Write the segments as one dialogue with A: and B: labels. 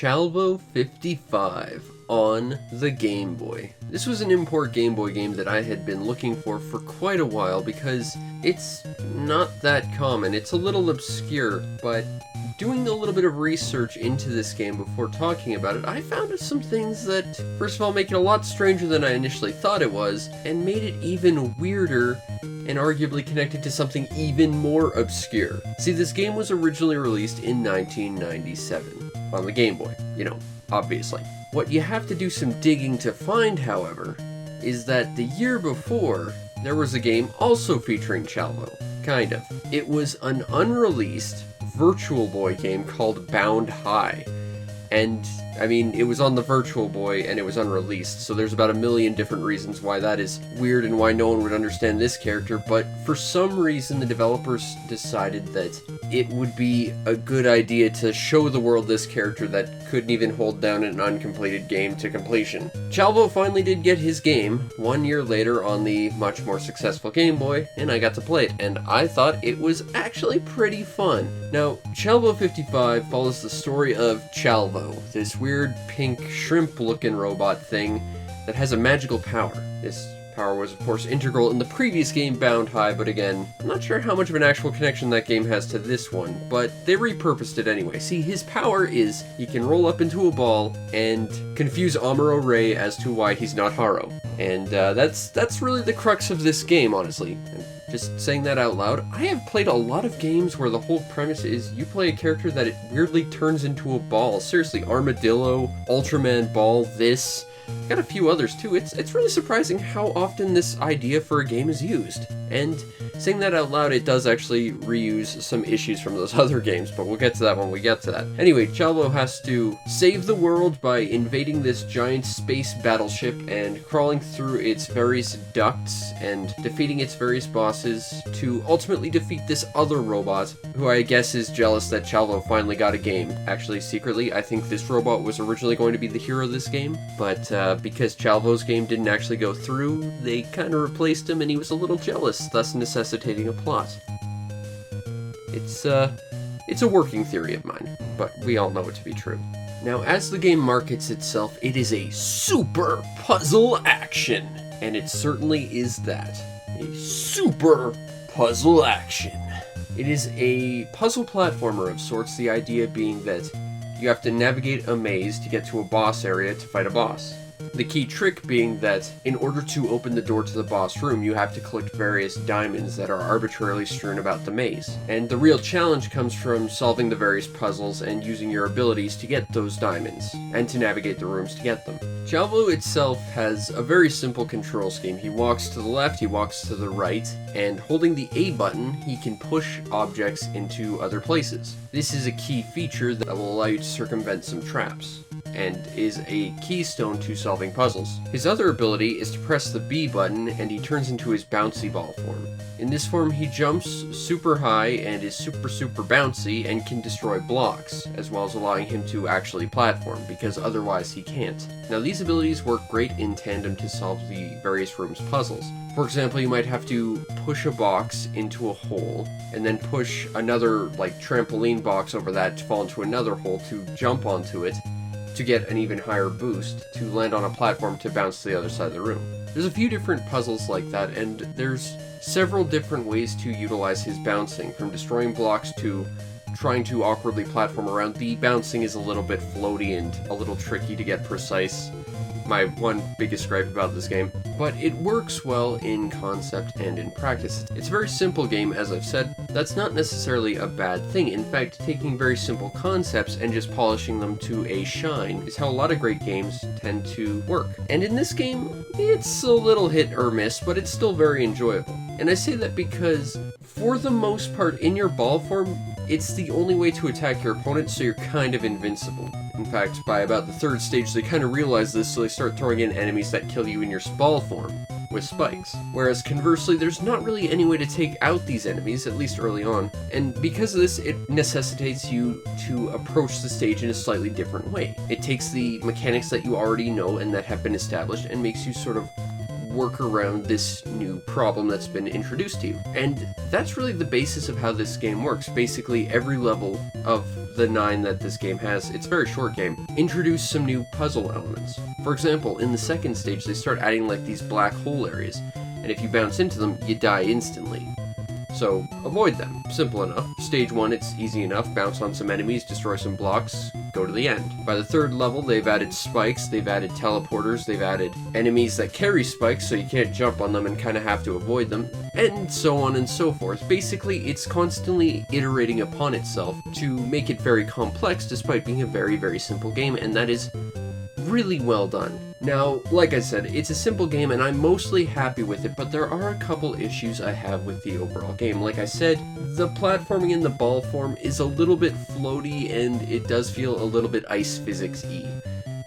A: Chalvo 55 on the Game Boy. This was an import Game Boy game that I had been looking for quite a while because it's not that common. It's a little obscure, but doing a little bit of research into this game before talking about it, I found some things that, first of all, make it a lot stranger than I initially thought it was, and made it even weirder and arguably connected to something even more obscure. See, this game was originally released in 1997 on the Game Boy, obviously. What you have to do some digging to find, however, is that the year before, there was a game also featuring Chalvo. Kind of. It was an unreleased Virtual Boy game called Bound High. And, it was on the Virtual Boy and it was unreleased, so there's about a million different reasons why that is weird and why no one would understand this character, but for some reason the developers decided that it would be a good idea to show the world this character that couldn't even hold down an uncompleted game to completion. Chalvo finally did get his game 1 year later on the much more successful Game Boy, and I got to play it, and I thought it was actually pretty fun. Now, Chalvo 55 follows the story of Chalvo, this weird pink shrimp-looking robot thing that has a magical power. This power was, of course, integral in the previous game, Bound High, but again, I'm not sure how much of an actual connection that game has to this one, but they repurposed it anyway. See, his power is he can roll up into a ball and confuse Amuro Ray as to why he's not Haro. And that's really the crux of this game, honestly. And just saying that out loud, I have played a lot of games where the whole premise is you play a character that it weirdly turns into a ball. Seriously, Armadillo, Ultraman Ball, this. Got a few others too. It's really surprising how often this idea for a game is used. And saying that out loud, it does actually reuse some issues from those other games, but we'll get to that when we get to that. Anyway, Chalvo has to save the world by invading this giant space battleship and crawling through its various ducts and defeating its various bosses to ultimately defeat this other robot, who I guess is jealous that Chalvo finally got a game. Actually, secretly, I think this robot was originally going to be the hero of this game, but because Chalvo's game didn't actually go through, they kind of replaced him and he was a little jealous, thus necessitating a plot. It's a working theory of mine, but we all know it to be true. Now, as the game markets itself, it is a super puzzle action, and it certainly is that. A super puzzle action. It is a puzzle platformer of sorts, the idea being that you have to navigate a maze to get to a boss area to fight a boss. The key trick being that in order to open the door to the boss room, you have to collect various diamonds that are arbitrarily strewn about the maze. And the real challenge comes from solving the various puzzles and using your abilities to get those diamonds, and to navigate the rooms to get them. Chalvo itself has a very simple control scheme. He walks to the left, he walks to the right, and holding the A button, he can push objects into other places. This is a key feature that will allow you to circumvent some traps, and is a keystone to solving puzzles. His other ability is to press the B button and he turns into his bouncy ball form. In this form he jumps super high and is super bouncy and can destroy blocks, as well as allowing him to actually platform, because otherwise he can't. Now these abilities work great in tandem to solve the various rooms puzzles. For example, you might have to push a box into a hole, and then push another trampoline box over that to fall into another hole to jump onto it, to get an even higher boost, to land on a platform to bounce to the other side of the room. There's a few different puzzles like that, and there's several different ways to utilize his bouncing, from destroying blocks to trying to awkwardly platform around. The bouncing is a little bit floaty and a little tricky to get precise. My one biggest gripe about this game, but it works well in concept and in practice. It's a very simple game, as I've said. That's not necessarily a bad thing. In fact, taking very simple concepts and just polishing them to a shine is how a lot of great games tend to work. And in this game, it's a little hit or miss, but it's still very enjoyable. And I say that because, for the most part, in your ball form, it's the only way to attack your opponent, so you're kind of invincible. In fact, by about the third stage, they kind of realize this, so they start throwing in enemies that kill you in your ball form, with spikes. Whereas conversely, there's not really any way to take out these enemies, at least early on, and because of this, it necessitates you to approach the stage in a slightly different way. It takes the mechanics that you already know and that have been established, and makes you sort of work around this new problem that's been introduced to you. And that's really the basis of how this game works. Basically, every level of the 9 that this game has, it's a very short game, introduce some new puzzle elements. For example, in the second stage, they start adding like these black hole areas, and if you bounce into them, you die instantly. So avoid them. Simple enough. Stage 1, it's easy enough. Bounce on some enemies, destroy some blocks, go to the end. By the third level, they've added spikes, they've added teleporters, they've added enemies that carry spikes so you can't jump on them and kind of have to avoid them, and so on and so forth. Basically, it's constantly iterating upon itself to make it very complex despite being a very, very simple game, and that is really well done. Now, like I said, it's a simple game and I'm mostly happy with it, but there are a couple issues I have with the overall game. Like I said, the platforming in the ball form is a little bit floaty and it does feel a little bit ice physics-y.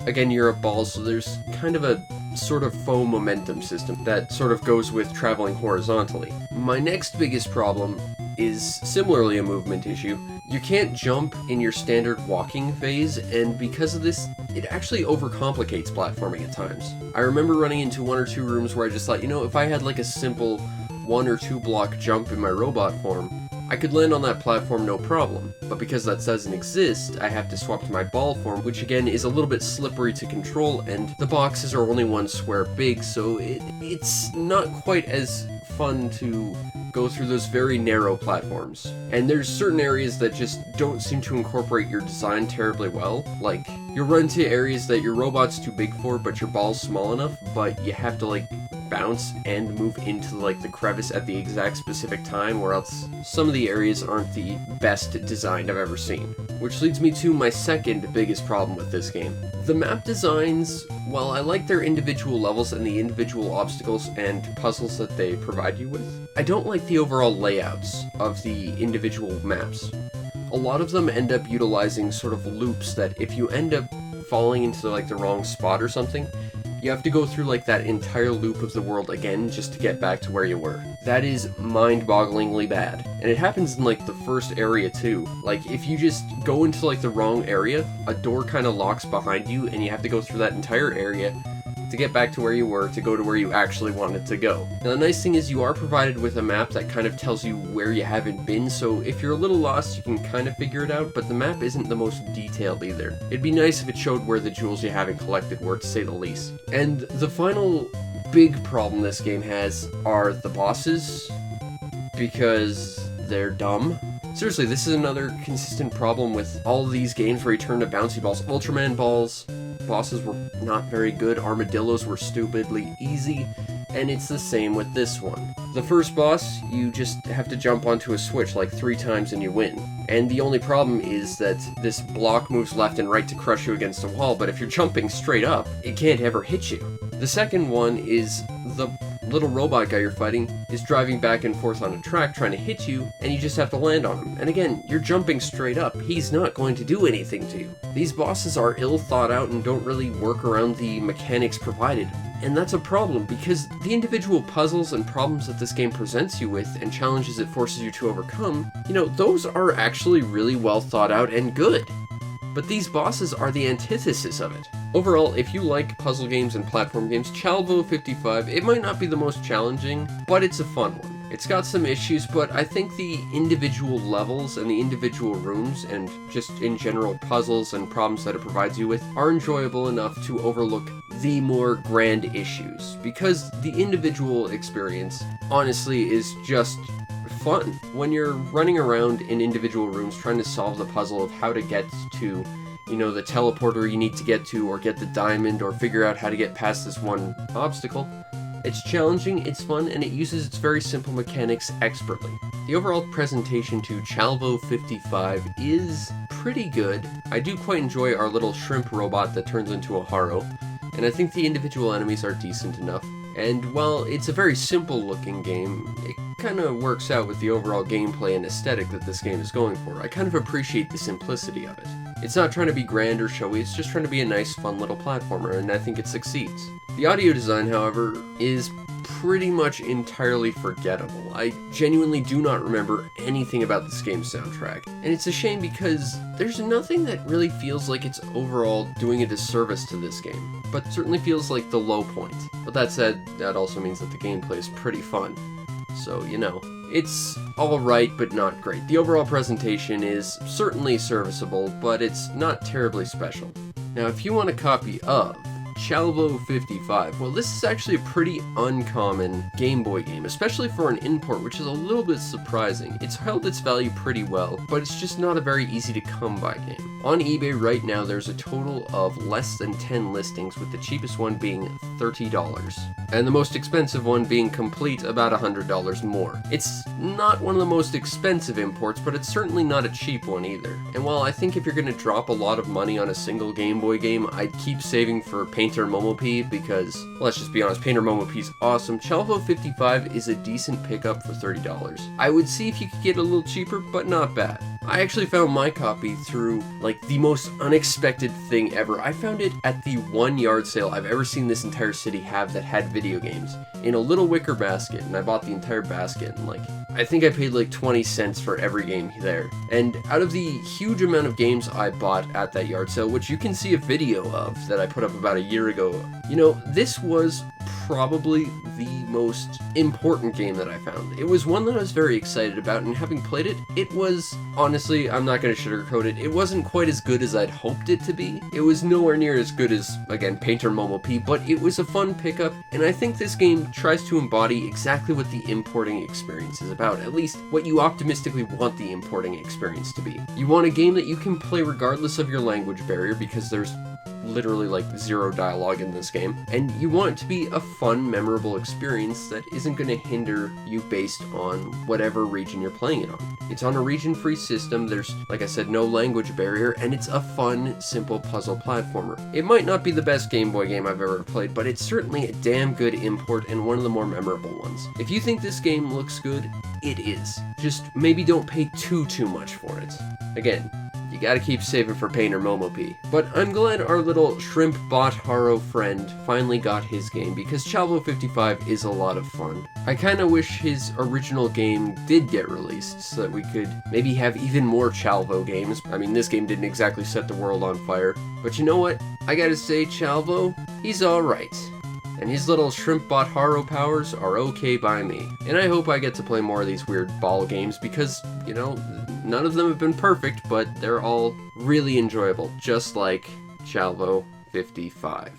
A: Again, you're a ball, so there's kind of a sort of faux momentum system that sort of goes with traveling horizontally. My next biggest problem is similarly a movement issue. You can't jump in your standard walking phase, and because of this, it actually overcomplicates platforming at times. I remember running into 1 or 2 rooms where I just thought, you know, if I had like a simple 1 or 2 block jump in my robot form, I could land on that platform no problem. But because that doesn't exist, I have to swap to my ball form, which again is a little bit slippery to control, and the boxes are only 1 square big, so it's not quite as fun to go through those very narrow platforms. And there's certain areas that just don't seem to incorporate your design terribly well. Like, you'll run into areas that your robot's too big for, but your ball's small enough, but you have to like bounce and move into like the crevice at the exact specific time, or else some of the areas aren't the best designed I've ever seen. Which leads me to my second biggest problem with this game. The map designs, while I like their individual levels and the individual obstacles and puzzles that they provide you with, I don't like the overall layouts of the individual maps. A lot of them end up utilizing sort of loops that if you end up falling into like the wrong spot or something, you have to go through like that entire loop of the world again just to get back to where you were. That is mind-bogglingly bad. And it happens in like the first area too. Like if you just go into like the wrong area, a door kind of locks behind you and you have to go through that entire area to get back to where you were, to go to where you actually wanted to go. Now the nice thing is you are provided with a map that kind of tells you where you haven't been, so if you're a little lost you can kind of figure it out, but the map isn't the most detailed either. It'd be nice if it showed where the jewels you haven't collected were, to say the least. And the final big problem this game has are the bosses, because they're dumb. Seriously, this is another consistent problem with all these games where you turn to bouncy balls. Ultraman balls, bosses were not very good, armadillos were stupidly easy, and it's the same with this one. The first boss, you just have to jump onto a switch like 3 times and you win. And the only problem is that this block moves left and right to crush you against a wall, but if you're jumping straight up, it can't ever hit you. The second one is the little robot guy you're fighting is driving back and forth on a track trying to hit you, and you just have to land on him. And again, you're jumping straight up. He's not going to do anything to you. These bosses are ill thought out and don't really work around the mechanics provided. And that's a problem, because the individual puzzles and problems that this game presents you with and challenges it forces you to overcome, you know, those are actually really well thought out and good. But these bosses are the antithesis of it. Overall, if you like puzzle games and platform games, Chalvo 55, it might not be the most challenging, but it's a fun one. It's got some issues, but I think the individual levels and the individual rooms and just in general puzzles and problems that it provides you with are enjoyable enough to overlook the more grand issues, because the individual experience honestly is just fun. When you're running around in individual rooms trying to solve the puzzle of how to get to, you know, the teleporter you need to get to, or get the diamond, or figure out how to get past this one obstacle, it's challenging, it's fun, and it uses its very simple mechanics expertly. The overall presentation to Chalvo 55 is pretty good. I do quite enjoy our little shrimp robot that turns into a Haro, and I think the individual enemies are decent enough. And while it's a very simple looking game, it kind of works out with the overall gameplay and aesthetic that this game is going for. I kind of appreciate the simplicity of it. It's not trying to be grand or showy, it's just trying to be a nice, fun little platformer, and I think it succeeds. The audio design, however, is pretty much entirely forgettable. I genuinely do not remember anything about this game's soundtrack, and it's a shame because there's nothing that really feels like it's overall doing a disservice to this game, but certainly feels like the low point. But that said, that also means that the gameplay is pretty fun. So, you know, it's alright but not great. The overall presentation is certainly serviceable, but it's not terribly special. Now, if you want a copy of Chalvo 55, well, this is actually a pretty uncommon Game Boy game, especially for an import, which is a little bit surprising. It's held its value pretty well, but it's just not a very easy to come by game. On eBay right now, there's a total of less than 10 listings, with the cheapest one being $30, and the most expensive one being complete about $100 more. It's not one of the most expensive imports, but it's certainly not a cheap one either. And while I think if you're going to drop a lot of money on a single Game Boy game, I'd keep saving for Painter Momopi because, let's just be honest, Painter Momopi's awesome. Chalvo 55 is a decent pickup for $30. I would see if you could get it a little cheaper, but not bad. I actually found my copy through, like, the most unexpected thing ever. I found it at the one yard sale I've ever seen this entire city have that had video games, in a little wicker basket, and I bought the entire basket, and, like, I think I paid like 20 cents for every game there. And out of the huge amount of games I bought at that yard sale, which you can see a video of that I put up about a year ago, you know, this was probably the most important game that I found. It was one that I was very excited about, and having played it, it was, honestly, I'm not going to sugarcoat it, it wasn't quite as good as I'd hoped it to be. It was nowhere near as good as, again, Painter Momopi, but it was a fun pickup, and I think this game tries to embody exactly what the importing experience is about, at least what you optimistically want the importing experience to be. You want a game that you can play regardless of your language barrier, because there's literally like zero dialogue in this game, and you want it to be a fun, memorable experience that isn't going to hinder you based on whatever region you're playing it on. It's on a region-free system, there's, like I said, no language barrier, and it's a fun, simple puzzle platformer. It might not be the best Game Boy game I've ever played, but it's certainly a damn good import and one of the more memorable ones. If you think this game looks good, it is. Just maybe don't pay too much for it. Again, you gotta keep saving for Painter Momopi. But I'm glad our little shrimp bot Haro friend finally got his game, because Chalvo 55 is a lot of fun. I kinda wish his original game did get released, so that we could maybe have even more Chalvo games. I mean, this game didn't exactly set the world on fire, but you know what? I gotta say, Chalvo, he's alright. And his little shrimp bot Haro powers are okay by me. And I hope I get to play more of these weird ball games because, you know, none of them have been perfect, but they're all really enjoyable, just like Chalvo 55.